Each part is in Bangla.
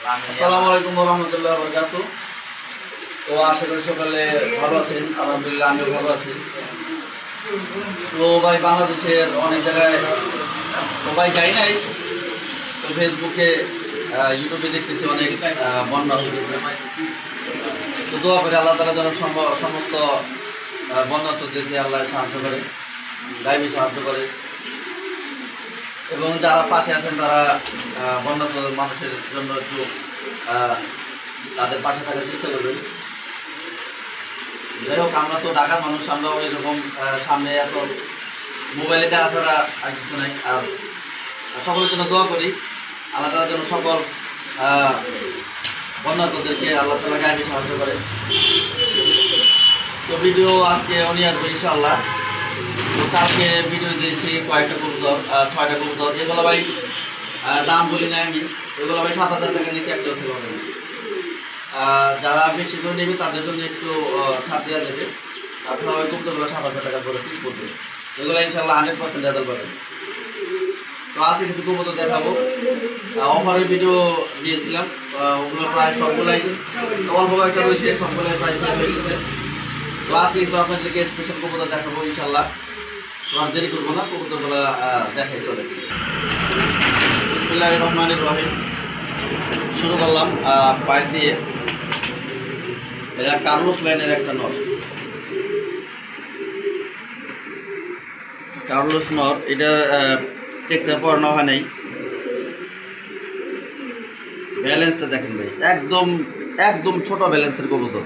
আসসালামু আলাইকুম ওয়া রাহমাতুল্লাহি ওয়া বারাকাতুহু। তো আশা করি সকালে ভালো আছেন। আলহামদুলিল্লাহ আমিও ভালো আছি। তো ভাই বাংলাদেশের অনেক জায়গায় তো ভাই যাই নাই, তো ফেসবুকে ইউটিউবে দেখতেছি অনেক বন্যা হয়েছে। তো দোয়া করে আল্লাহ তাআলা যেন সমস্ত বন্যার্থদেরকে আল্লাহ সাহায্য করে, গাইবী সাহায্য করে, এবং যারা পাশে আছেন তারা বন্যার্থ মানুষের জন্য একটু তাদের পাশে থাকার চেষ্টা করবেন। যাই হোক, আমরা তো ঢাকার মানুষ, আমরাও এরকম সামনে এত মোবাইলে দেখা ছাড়া আর কিছু নাই। আর সকলের জন্য দোয়া করি, আল্লাহ তাআলা যেন সকল বন্যার্থদেরকে আল্লাহ তাআলা গাইবী সাহায্য করে। তো ভিডিও আজকে নিয়ে আসবো ইনশাআল্লাহ। তো কালকে ভিডিও দিয়েছি কয়েকটা কবুতর, 6টা কবুতর। এগুলো ভাই দাম বলি না আমি, এগুলো ভাই 7,000 টাকা নিচে একটা ছিল। যারা বেশি করে নেবে তাদের জন্য একটু ছাড় দেওয়া যাবে। তাছাড়া ওই কবুতরগুলো 7,000 টাকা করে পিস পড়বে। এগুলো ইনশাল্লাহ 100% রেজাল্ট পাবেন। তো আজকে কিছু কবুতর দেখাবো। অফারের ভিডিও দিয়েছিলাম, ওগুলো প্রায় সবগুলাই অল্প কয়েকটা রয়েছে, সবগুলাই প্রায় সেল হয়ে গেছে। তো আজকে কিছু আপনাদেরকে স্পেশাল কবুতর দেখাবো ইনশাল্লাহ। তো আর দেরি করবো না, কবুতরগুলো দেখাই চলে। বিসমিল্লাহির রহমানির রহিম। শুরু করলাম পায়ের দিয়ে। এটা কার্লোস লাইনের একটা নর, কার্লোস নর। এটার টেকটা পড়ানো হয় নাই। ব্যালেন্সটা দেখেন ভাই, একদম একদম ছোট ব্যালেন্সের কবুতর।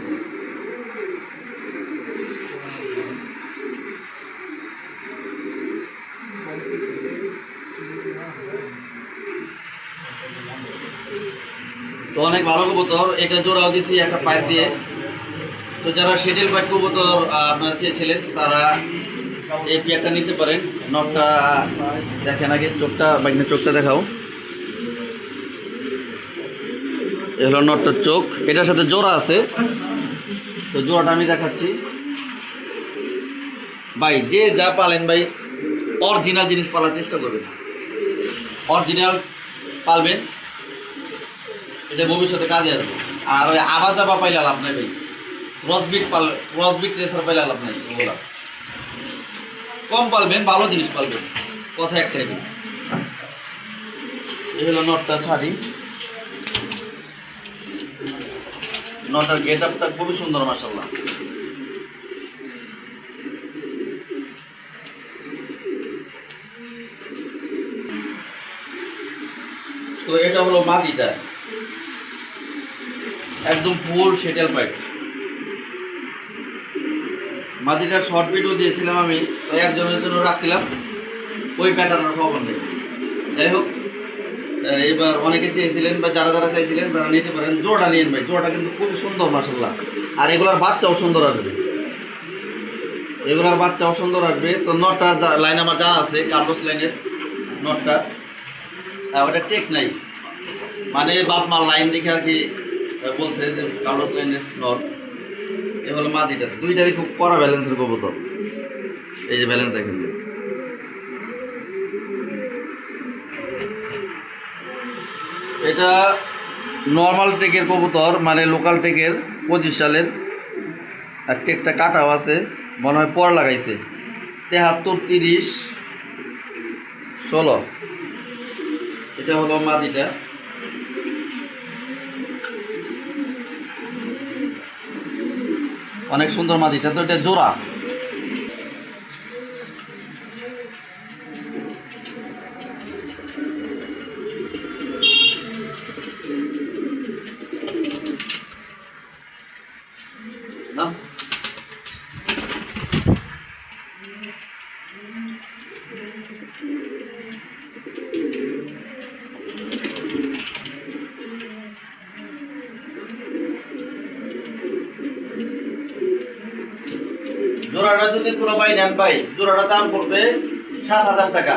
তো অনেক ভালো কবুতর। এটা জোড়াও দিয়েছি একটা পাইপ দিয়ে। তো যারা শেডেল পাইপ কবুতর আপনারা চেয়েছিলেন তারা এই পেয়ারটা নিতে পারেন। নটটা দেখেন আগে, চোখটা বাইকনের চোখটা দেখাও। এ হলো নটটার চোখ, এটার সাথে জোড়া আছে। তো জোড়াটা আমি দেখাচ্ছি ভাই। যে যা পালেন ভাই, অরিজিনাল জিনিস পালার চেষ্টা করবেন, অরিজিনাল পালবেন, এটা ভবিষ্যতে কাজে আসবে। আর ওই আবার যাবা পাইলে লাভ নাই ভাই। ক্রসবিট রেসার পাইলে লাভ নাই। ওগুলা কম পালবেন, ভালো জিনিস পালবেন, কথা একটাই। এই হলো নটটা ছাড়ি। নটার গেট আপটা খুবই সুন্দর মাশাআল্লাহ। তো এটা হলো মাদিটা, একদম ফুল সেটেল পাইট। মাদিটার শর্ট ভিডিও দিয়েছিলাম আমি, তো একজনের জন্য রাখছিলাম, ওই প্যাটার্নের খবর নেই। যাই হোক, এবার অনেকে চেয়েছিলেন বা যারা যারা চাইছিলেন তারা নিতে পারেন। জোড়া নিয়েন ভাই, জোড়াটা কিন্তু খুবই সুন্দর মাশাআল্লাহ। আর এগুলার বাচ্চাও সুন্দর আসবে, এগুলার বাচ্চাও সুন্দর আসবে। তো নটটা লাইন আমার যা আছে, কার্লোস লাইনের নটটা, ওটা টেক নাই, মানে বাপ মার লাইন দেখে আর কি বলছে যে কার্লোস লাইনের নট। এ হলো মাদিটা, দুইটারই খুব কড়া ব্যালেন্সের কবুতর। এই যে ব্যালেন্স দেখেন, এটা নর্মাল টেকের কবুতর, মানে লোকাল টেকের 25 সালের। আর টেকটা কাটাও আছে, মনে হয় পর লাগাইছে। 73, 30, 16। এটা হলো মাদিটা। অনেক সুন্দর মাদিটা। তো এটা জোড়া। না জোড়াটা যদি কোনো ভাই নেন ভাই, জোড়াটা দাম পড়বে 7,000 টাকা,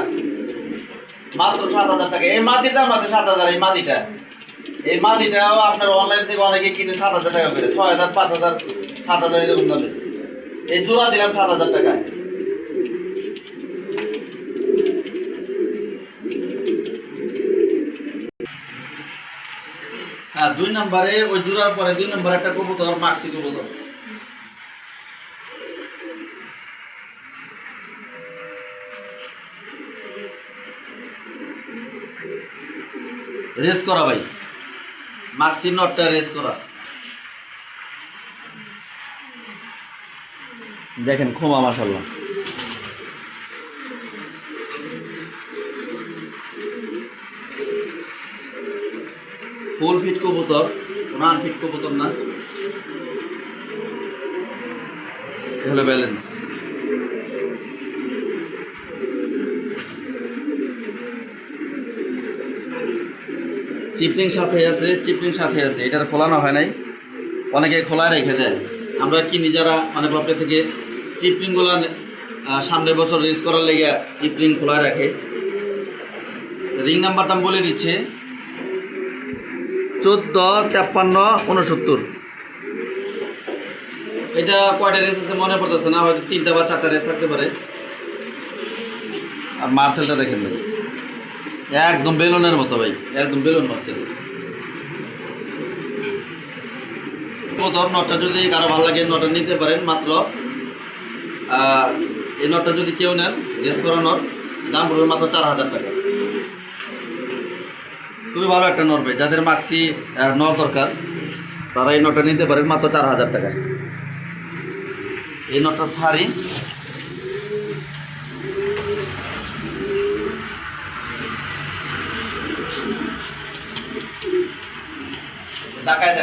মাত্র 7,000 টাকা। এই মাদিটার দাম আছে 7,000। এই মাদিটা, এই মাদিটাও আপনার অনলাইন থেকে অনেকে কিনে 7,000 টাকা করে, 6,000, 5,000, 7,000 এরকম দামে। এই জোড়া দিলাম 7,000 টাকা। হ্যাঁ 2 নম্বরে ওই জোড়ার পরে 2 নম্বরে একটা কবুতর মাক্সি কবুতর। রেস করা ভাই, মাক্সি নটটা রেস করা। দেখেন খোমা মাশাআল্লাহ। ফুল ফিট কবুতর, কোনো আনফিট কবুতর না। হলো ব্যালেন্স। চিপলিং সাথে আছে, চিপলিং সাথে আছে, এটার খোলানো হয় নাই, অনেকে খোলা রেখে দেয়। আমরা কিনি যারা অনেক লোক থেকে চিপলিংগুলো সামনের বছর রিলিজ করার লেগে চিপলিং খোলা রাখে। রিং নাম্বারটা বলে দিচ্ছে 145369। এটা কয়টা রেস আছে মনে পড়তেছে না, হয়তো 3টা বা 4টা রেস থাকতে পারে। আর মার্সেলটা দেখেন ভাই, একদম বেলুনের মতো ভাই, একদম বেলুন মার্সেল। প্রথম নটটা যদি কারো ভালো লাগে নটটা নিতে পারেন মাত্র। এই নটটা যদি কেউ নেন রেস করানোর দাম পড়বে মাত্র 4000 টাকা। খুবই ভালো একটা নর ভাই, যাদের মাক্সি নর দরকার তারা এই নটটা নিতে পারেন মাত্র 4000 টাকায়। এই নটটা ছাড়ি, দেখায়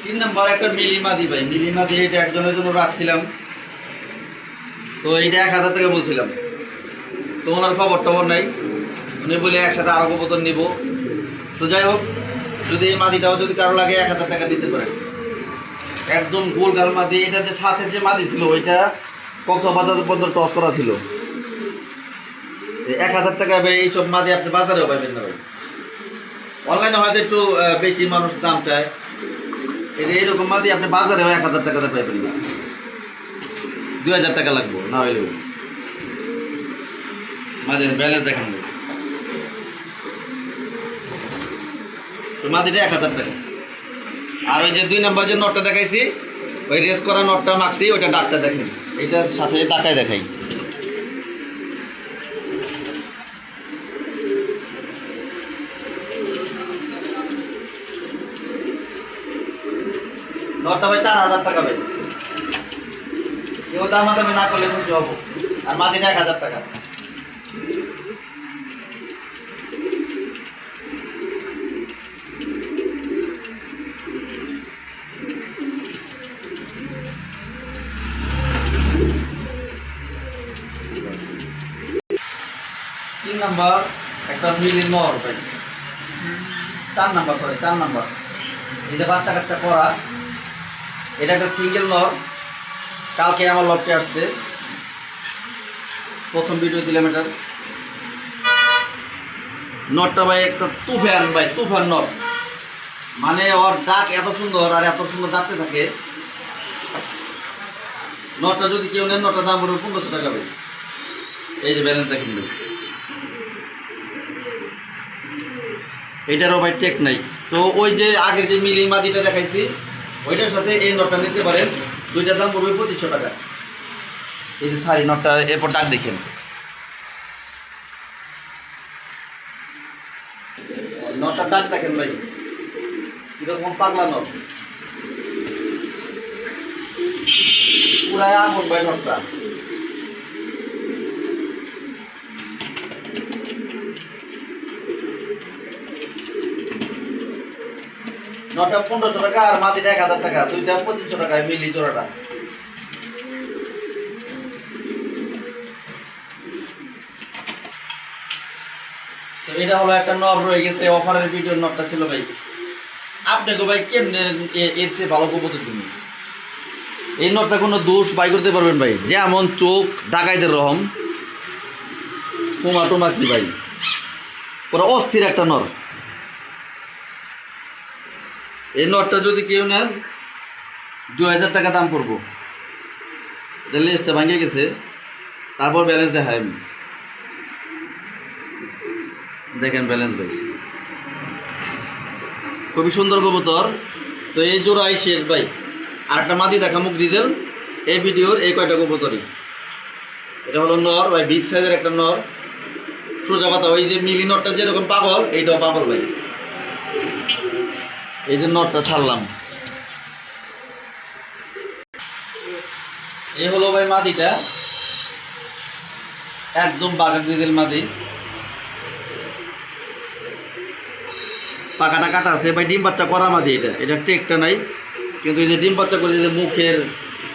3 নম্বর একটা মিলিমাদি ভাই, মিলিমাদি এটা একজনের জন্য রাখছিলাম, তো এইটা 1000 টাকা বলছিলাম। তো ওনার খবর নাই, উনি বলে একসাথে আরো কবুতর নিব। তো যাই হোক, যদি এই মাদিটাও যদি কারো লাগে 1000 টাকা দিতে পারে। একদম গোল গাল মাদি। এটা যে সাথে যে মাদি ছিল ওইটা কক্সবাজার পর্যন্ত টস করা ছিল। 1000 টাকা ভাই এইসব মাদি আপনি বাজারেও পাবেন না ভাই। অনলাইনে হয়তো একটু বেশি মানুষ দাম চায়, এইরকম মাদি আপনি বাজারেও 1000 টাকাতে পাইবেন না, 2000 টাকা লাগবে না হইলেও। মাদির ব্যালেন্স দেখেন তো মাদিটা 1000 টাকা। আর ওই যে 2 নম্বর যে নটটা দেখাইছি, ওই রেস করা নটটা মাখছি, ওইটা ডাকটা দেখেন, এটার সাথে ডাকায় দেখাই। নটটা ভাই 4000 টাকা ভাই, কেউ দামাদামি না করলে খুশি হবো। আর মাদিটা 1000 টাকা। তিন নাম্বার একটা মিলি নর ভাই, 4 নাম্বার এই যে বাচ্চা কাচ্চা করা, এটা একটা সিঙ্গেল নর। কালকে আমার লটে আসছে, প্রথম ভিডিও দিলাম। এটার নটটা ভাই একটা তুফান ভাই, তুফান নট। মানে ওর ডাক এত সুন্দর আর এত সুন্দর ডাকতে থাকে। নটটা যদি কেউ নেন, নটটার দাম পড়বে 1500 টাকা ভাই। এই যে ব্যালেন্স দেখেন ভাই, এটারও ভাই টেক নাই। তো ওই যে আগের যে মিলি মাদিটা দেখাইছি, ওইটার সাথে এই নটটা নিতে পারেন, দুইটার দাম পড়বে 2500 টাকা। এই যে ছাড়ি নটটা, এরপর ডাক দেখেন, নটটা ডাক দেখেন ভাই, কিরকম পাগলা নট, পুরাই আগুন ভাই নটটা। নটা 1500 টাকা আর মাদিটা 1000 টাকা, দুইটা 2500 টাকায় মিলি জোড়াটা। তো এটা হলো একটা নর রয়ে গেছে, অফারের ভিডিওর নটটা ছিল ভাই। আপনাকে ভাই কেমনে এর চেয়ে ভালো কবুতর তুমি এই নটটা কোনো দোষ বাই করতে পারবেন ভাই, যেমন চোখ ডাকাইদের রকম, কুমা টুমা কি ভাই, পুরো অস্থির একটা নর। এই নটটা যদি কেউ নেন 2000 টাকা দাম পড়বো। এটা লেজটা ভাঙে গেছে, তারপর ব্যালেন্স দেখায় আমি, দেখেন ব্যালেন্স ভাই। খুবই সুন্দর কবুতর। তো এই জোড়াই শেষ ভাই। আরেকটা মাদি দেখামু গ্রিজেল এই ভিডিওর এই কয়টা কবুতরই। এটা হলো নর ভাই, বিগ সাইজের একটা নর, সোজা কথা। ওই যে মিলি নটটা যেরকম পাগল, এইটাও পাগল ভাই। এই যে নটটা ছাড়লাম, এই হলো ভাই মাদিটা, একদম বাঘা গ্রিজেল মাদি। পাখাটা কাটা আছে ভাই, ডিম বাচ্চা করা মাদি। এটা টেকটা নাই, কিন্তু এই যে ডিম বাচ্চা করে যে মুখের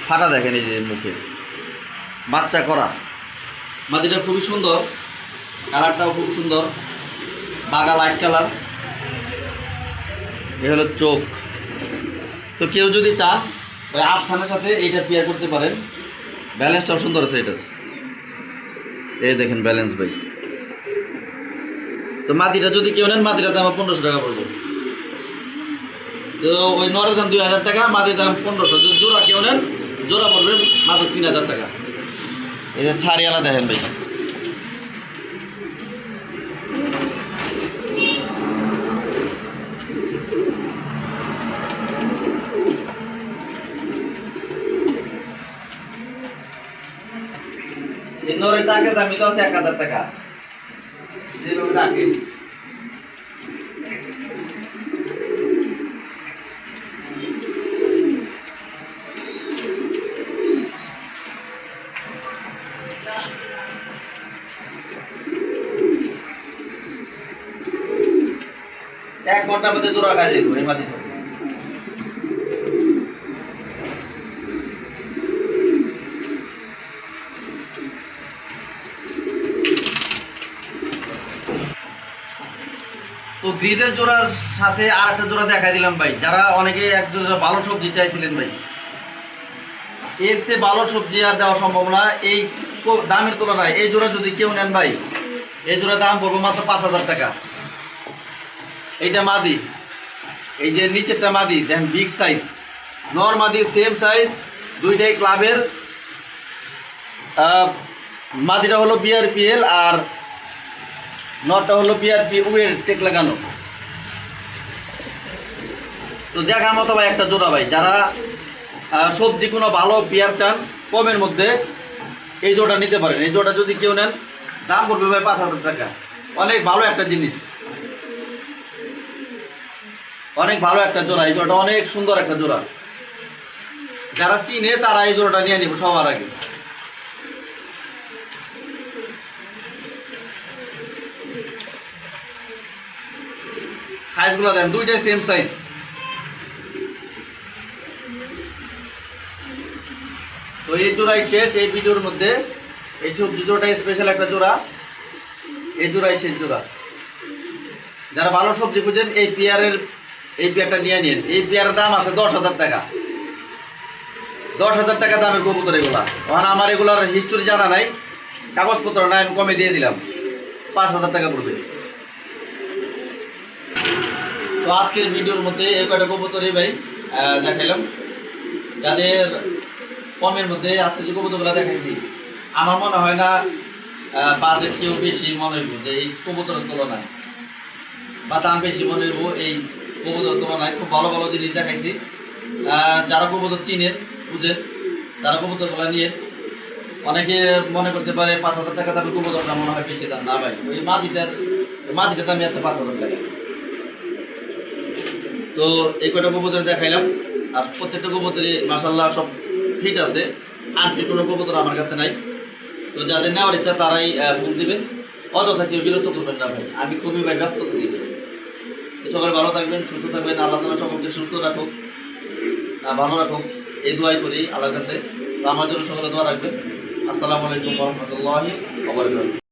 ফাটা দেখেন, এই যে মুখের বাচ্চা করা মাদিটা খুবই সুন্দর, কালারটাও খুব সুন্দর, বাঘা লাইট কালার। এ হলো চোখ। তো কেউ যদি চান ওই আফসানের সাথে এইটা পেয়ার করতে পারেন, ব্যালেন্সটাও সুন্দর আছে এটার। এই দেখেন ব্যালেন্স ভাই। তো মাদিটা যদি কেউ নেন, মাদিটার দাম 1500 টাকা পড়বে। তো ওই নরের দাম 2000 টাকা, মাদির দাম 1500। যদি জোড়া কেউ নেন, জোড়া পড়বে মাত্র 3000 টাকা। এই যে ছাড়িয়ালা দেখেন ভাই, নরের টাকা দামি তো আছে 1000 টাকা। যেভাবে রাখে এক ঘন্টার মধ্যে জোড়া খাই যাবো এই মাটির সাথে। তো গ্রিজেল জোড়ার সাথে আর একটা জোড়া দেখাই দিলাম ভাই। যারা অনেকে এক জোড়া ভালো সবজি চাইছিলেন ভাই, এর চেয়ে ভালো সবজি আর দেওয়া সম্ভব না এই দামের তুলনায়। এই জোড়া যদি কেউ নেন ভাই, এই জোড়া দাম পড়বো মাত্র 5000 টাকা। এইটা মাদি, এই যে নিচেরটা মাদি দেখেন, বিগ সাইজ নর মাদি, সেম সাইজ, দুইটাই ক্লাবের। মাদিটা হলো বিআরপিএল আর নটটা হলো বিআরপি উয়ের টেক লাগানো। তো দেখার মতো ভাই একটা জোড়া ভাই। যারা সবজি কোনো ভালো পেয়ার চান কমের মধ্যে, এই জোড়া নিতে পারেন। এই জোড়া যদি কেউ নেন, দাম পড়বে ভাই 5000 টাকা। অনেক ভালো একটা জিনিস, অনেক ভালো একটা জোড়া। এই জোড়াটা অনেক সুন্দর একটা জোড়া। যারা চিনে তারা এই জোড়াটা নিয়ে নিব সবার আগে। সাইজগুলো দেন, দুইটাই সেম সাইজ। তো এই জোড়াই শেষ এই ভিডিওর মধ্যে। এই সবজি জোড়াটাই স্পেশাল একটা জোড়া, এই জোড়াই শেষ জোড়া। যারা ভালো সবজি খুঁজেন, এই পেয়ারটা নিয়ে নিন। এই পেয়ারের দাম আছে 10,000 টাকা। 10,000 টাকা দামের কবুতর এগুলা। কারণ আমার এগুলার হিস্টোরি জানা নাই, কাগজপত্র নাই, আমি কমে দিয়ে দিলাম, 5000 টাকা পড়বে। তো আজকের ভিডিওর মধ্যে এই কয়টা কবুতরই ভাই দেখাইলাম। যাদের কমের মধ্যে আজকে যে কবুতরগুলো দেখাইছি, আমার মনে হয় না বাজেট কেউ বেশি মনে হইব যে এই কবুতরের তুলনায়, বা দাম বেশি মনে হইব এই কবুতরের তুলনায়। খুব ভালো ভালো জিনিস দেখাইছি। যারা কবুতর চিনেন বুঝেন, তারা কবুতরগুলো নিয়ে। অনেকে মনে করতে পারে 5000 টাকা দামের কবুতরটা মনে হয় বেশি দাম। না ভাই, ওই মাদিটার দামই আছে 5000 টাকা। তো এই কয়টা কবুতর দেখাইলাম। আর প্রত্যেকটা কবুতরই মাশাআল্লাহ সব ফিট আছে, আনফিট কোনো কবুতর আমার কাছে নাই। তো যাদের নেওয়ার ইচ্ছা তারাই ফোন দিবেন, অযথা কেউ বিরক্ত করবেন না ভাই। আমি খুবই ভাই ব্যস্ত থাকি। সকলে ভালো থাকবেন, সুস্থ থাকবেন। আল্লাহ তাআলা সকলকে সুস্থ রাখুক, ভালো রাখুক, এই দোয়াই করি আল্লাহর কাছে। তো আমার জন্য সকলে দোয়া রাখবেন। আসসালামু আলাইকুম ওয়া রাহমাতুল্লাহি ওয়া বারাকাতুহু।